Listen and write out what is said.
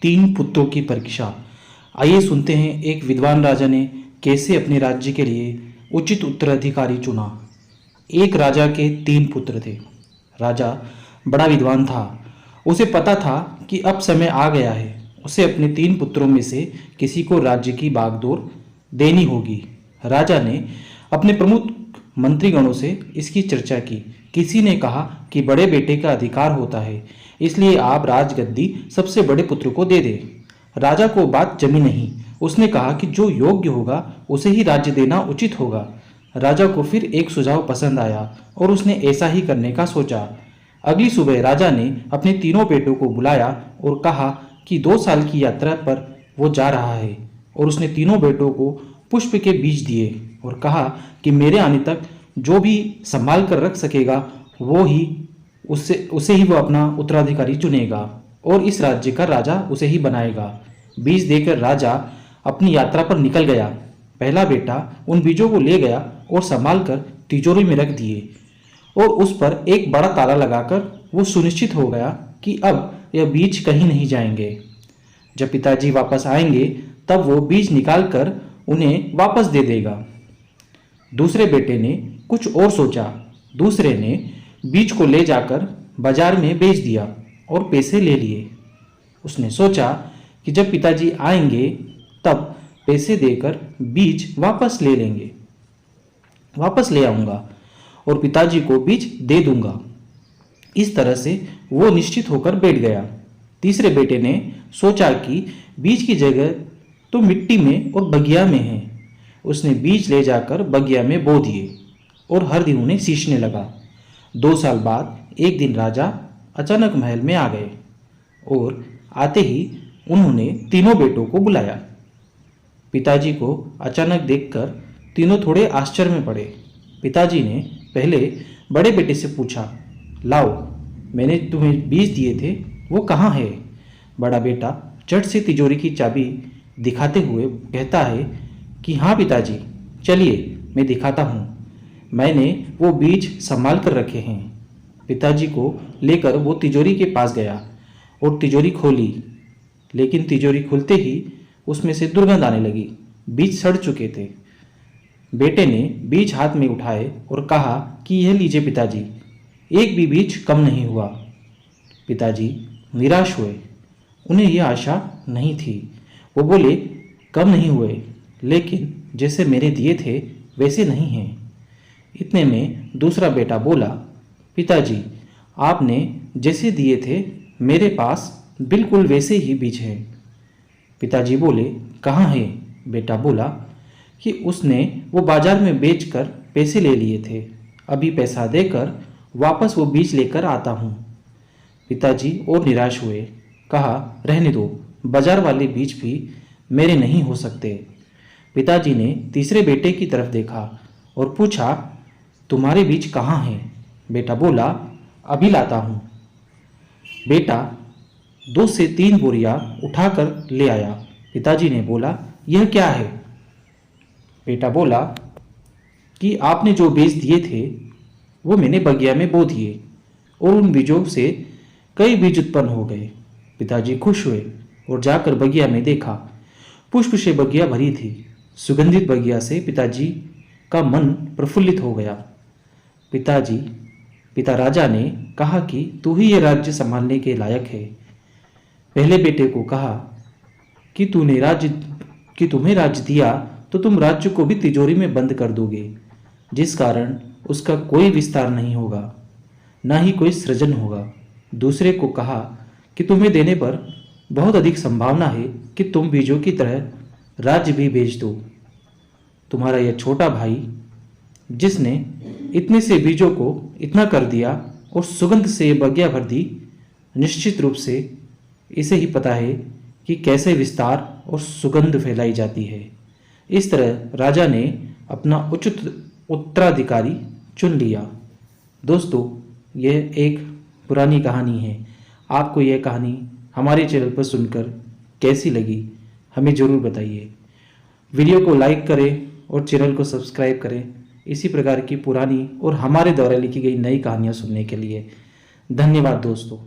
तीन पुत्रों की परीक्षा। आइए सुनते हैं एक विद्वान राजा ने कैसे अपने राज्य के लिए उचित उत्तराधिकारी चुना। एक राजा के तीन पुत्र थे। राजा बड़ा विद्वान था। उसे पता था कि अब समय आ गया है, उसे अपने तीन पुत्रों में से किसी को राज्य की बागडोर देनी होगी। राजा ने अपने प्रमुख मंत्रीगणों से इसकी चर्चा की। किसी ने कहा कि बड़े बेटे का अधिकार होता है, इसलिए आप राजगद्दी सबसे बड़े पुत्र को दे दें। राजा को बात जमी नहीं। उसने कहा कि जो योग्य होगा उसे ही राज्य देना उचित होगा। राजा को फिर एक सुझाव पसंद आया और उसने ऐसा ही करने का सोचा। अगली सुबह राजा ने अपने तीनों बेटों को बुलाया और कहा कि 2 साल की यात्रा पर वो जा रहा है, और उसने तीनों बेटों को पुष्प के बीज दिए और कहा कि मेरे आने तक जो भी संभाल कर रख सकेगा वो ही उसे ही वो अपना उत्तराधिकारी चुनेगा और इस राज्य का राजा उसे ही बनाएगा। बीज देकर राजा अपनी यात्रा पर निकल गया। पहला बेटा उन बीजों को ले गया और संभाल कर तिजोरी में रख दिए और उस पर एक बड़ा ताला लगाकर वो सुनिश्चित हो गया कि अब यह बीज कहीं नहीं जाएंगे। जब पिताजी वापस आएंगे तब वो बीज निकालकर उन्हें वापस दे देगा। दूसरे बेटे ने कुछ और सोचा। दूसरे ने बीज को ले जाकर बाजार में बेच दिया और पैसे ले लिए। उसने सोचा कि जब पिताजी आएंगे तब पैसे देकर बीज वापस ले आऊंगा और पिताजी को बीज दे दूंगा। इस तरह से वो निश्चित होकर बैठ गया। तीसरे बेटे ने सोचा कि बीज की जगह तो मिट्टी में और बगिया में है। उसने बीज ले जाकर बगिया में बो दिए और हर दिन उन्हें सींचने लगा। 2 साल बाद एक दिन राजा अचानक महल में आ गए और आते ही उन्होंने तीनों बेटों को बुलाया। पिताजी को अचानक देखकर तीनों थोड़े आश्चर्य में पड़े। पिताजी ने पहले बड़े बेटे से पूछा, लाओ, मैंने तुम्हें बीज दिए थे, वो कहाँ है? बड़ा बेटा झट से तिजोरी की चाबी दिखाते हुए कहता है कि हाँ पिताजी, चलिए मैं दिखाता हूँ। मैंने वो बीज संभाल कर रखे हैं। पिताजी को लेकर वो तिजोरी के पास गया और तिजोरी खोली, लेकिन तिजोरी खुलते ही उसमें से दुर्गंध आने लगी। बीज सड़ चुके थे। बेटे ने बीज हाथ में उठाए और कहा कि यह लीजिए पिताजी, एक भी बीज कम नहीं हुआ। पिताजी निराश हुए। उन्हें यह आशा नहीं थी। वो बोले, कम नहीं हुए, लेकिन जैसे मेरे दिए थे वैसे नहीं हैं। इतने में दूसरा बेटा बोला, पिताजी, आपने जैसे दिए थे मेरे पास बिल्कुल वैसे ही बीज हैं। पिताजी बोले, कहाँ है? बेटा बोला कि उसने वो बाजार में बेचकर पैसे ले लिए थे। अभी पैसा देकर वापस वो बीज लेकर आता हूँ। पिताजी और निराश हुए। कहा, रहने दो, बाजार वाले बीज भी मेरे नहीं हो सकते। पिताजी ने तीसरे बेटे की तरफ देखा और पूछा, तुम्हारे बीज कहाँ हैं? बेटा बोला, अभी लाता हूँ। बेटा 2 से 3 बोरियां उठाकर ले आया। पिताजी ने बोला, यह क्या है? बेटा बोला कि आपने जो बीज दिए थे वो मैंने बगिया में बो दिए और उन बीजों से कई बीज उत्पन्न हो गए। पिताजी खुश हुए और जाकर बगिया में देखा। पुष्प से बगिया भरी थी। सुगंधित बगिया से पिताजी का मन प्रफुल्लित हो गया। पिता राजा ने कहा कि तू ही ये राज्य संभालने के लायक है। पहले बेटे को कहा कि तुम्हें राज्य दिया तो तुम राज्य को भी तिजोरी में बंद कर दोगे, जिस कारण उसका कोई विस्तार नहीं होगा, ना ही कोई सृजन होगा। दूसरे को कहा कि तुम्हें देने पर बहुत अधिक संभावना है कि तुम बीजों की तरह राज्य भी बेच दो। तुम्हारा यह छोटा भाई, जिसने इतने से बीजों को इतना कर दिया और सुगंध से बगिया भर दी, निश्चित रूप से इसे ही पता है कि कैसे विस्तार और सुगंध फैलाई जाती है। इस तरह राजा ने अपना उचित उत्तराधिकारी चुन लिया। दोस्तों, यह एक पुरानी कहानी है। आपको यह कहानी हमारे चैनल पर सुनकर कैसी लगी हमें ज़रूर बताइए। वीडियो को लाइक करें और चैनल को सब्सक्राइब करें इसी प्रकार की पुरानी और हमारे द्वारा लिखी गई नई कहानियाँ सुनने के लिए। धन्यवाद दोस्तों।